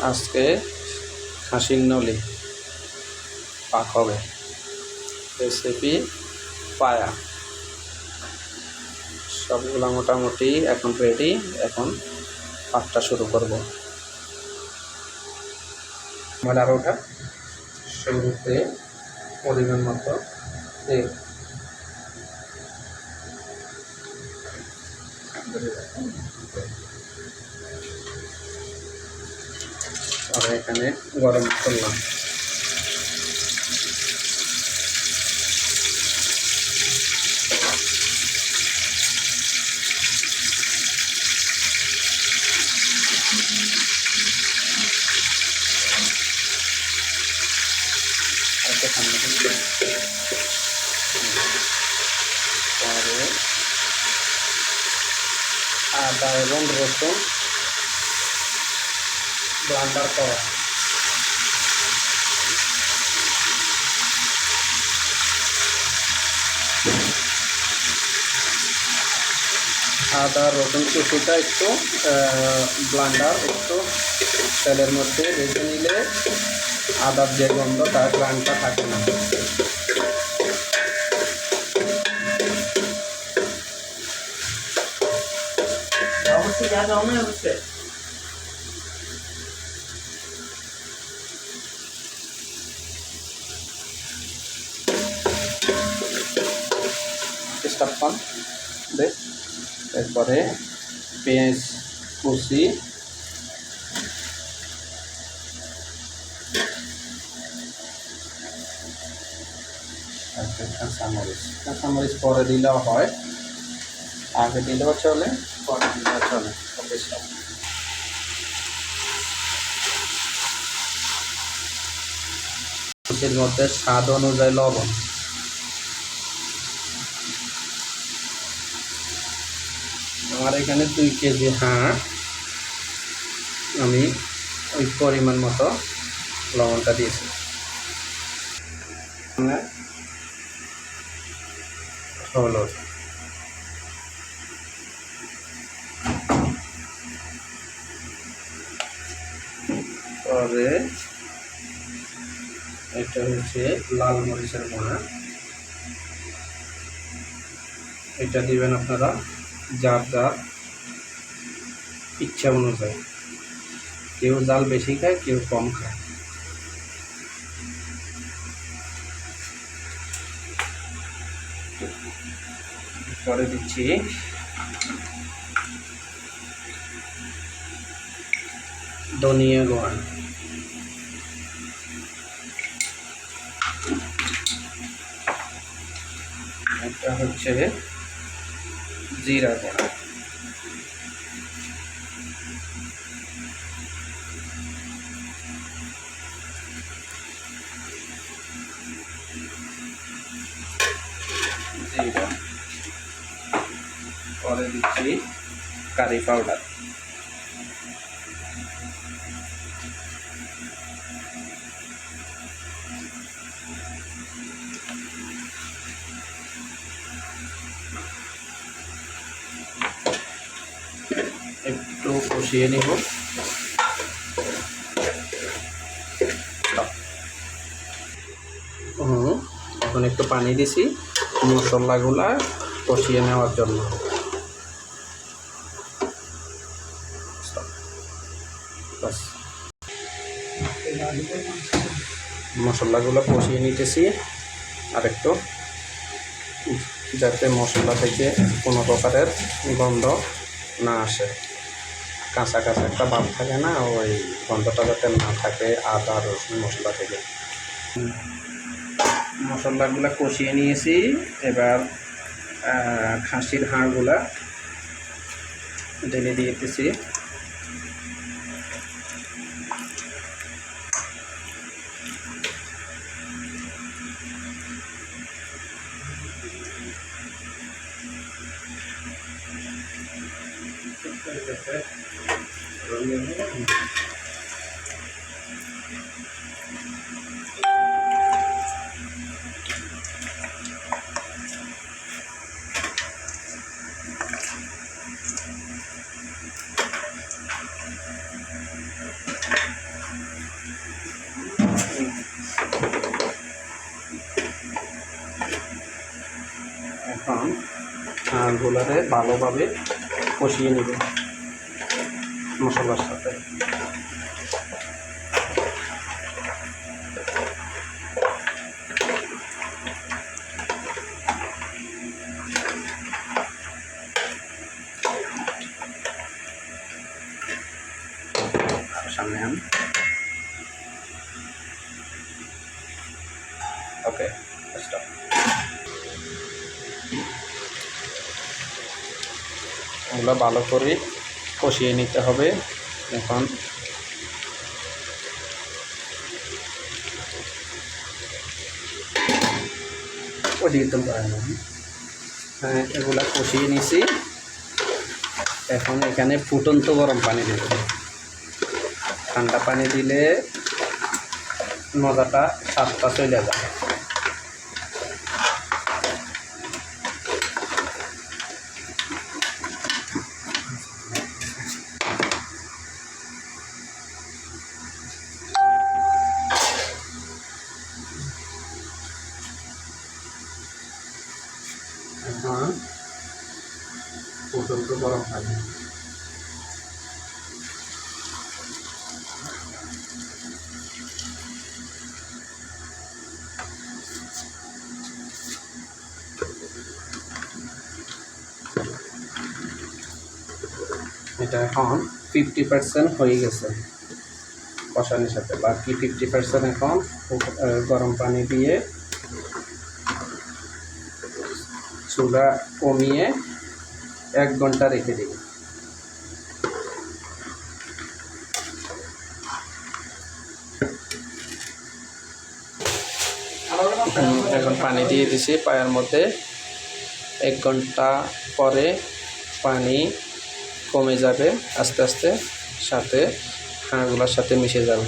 আজকে খাসির নলি পাক হবে। রেসিপি পায়া। সবগুলা মোটামুটি এখন রেডি। এখন পাকটা শুরু করব। ময়লার ওঠা শুরুতে পরিমাণ মতো তেল, আর এখানে গরম করলাম। পরে আদা এবং রসুন ব্লেন্ডার করা, আদা রসুন কুচিটা একটু ব্লেন্ডার একটু তেলের মধ্যে ভেজে নিলে আদার যে গন্ধ তার গ্রানটা থাকে না। এরপরে পেঁয়াজ কুচি, কাঁচামরিচ পরে দিলেও হয়, আগে দিলেও চলে, পরে দিলেও চলে। এর মধ্যে স্বাদ অনুযায়ী লবণ, আমার এখানে 2 কেজি হাঁস, আমি ওই পরিমাণ মতো লবণটা দিয়েছি। হলুদ, পরে এটা হচ্ছে লাল মরিচের গুঁড়া, এটা দিবেন আপনারা যার যার ইচ্ছা অনুযায়ী। কেউ জাল বেশি খায়, কেউ কম খায়। পরে দিচ্ছি ধনিয়া গুঁড়া, এটা হচ্ছে জিরা গুঁড়া, জিরা, পরে দিচ্ছি কারি পাউডার, একটু কষিয়ে নিব। এখন একটু পানি দিছি মশলাগুলা কষিয়ে নেওয়ার জন্য। মশলাগুলো কষিয়ে নিতেছি আর একটু, যাতে মশলা থেকে কোনো প্রকারের গন্ধ না আসে। কাঁচা কাঁচা একটা ভাব থাকে না, ওই গন্ধটা যাতে না থাকে আদা রসুন মশলা থেকে। মশলাগুলো কষিয়ে নিয়েছি। এবার খাসির হাড়গুলা ঢেলে দিয়েছি। হাঁগুলারে ভালোভাবে কষিয়ে নেব মশলার সাথে। সামনে আন। ওকে, স্টপ। এগুলো ভালো করে কষিয়ে নিতে হবে। এখন এগুলা কষিয়ে নিছি। এখন এখানে ফুটন্ত গরম পানি দেব। ঠান্ডা পানি দিলে মজাটা স্বাদটা চলে যায়। এখন ফুটন্ত গরম পানি এটা এখন 50% হয়ে গেছে কষানোর সাথে। বাকি 50% এখন গরম পানি দিয়ে চুলা কমিয়ে 1 ঘন্টা রেখে দিই। এখন পানি দিয়ে দিছি পায়ের মধ্যে। 1 ঘন্টা পরে পানি কমে যাবে আস্তে আস্তে, সাথে হাঁগুলার সাথে মিশে যাবে।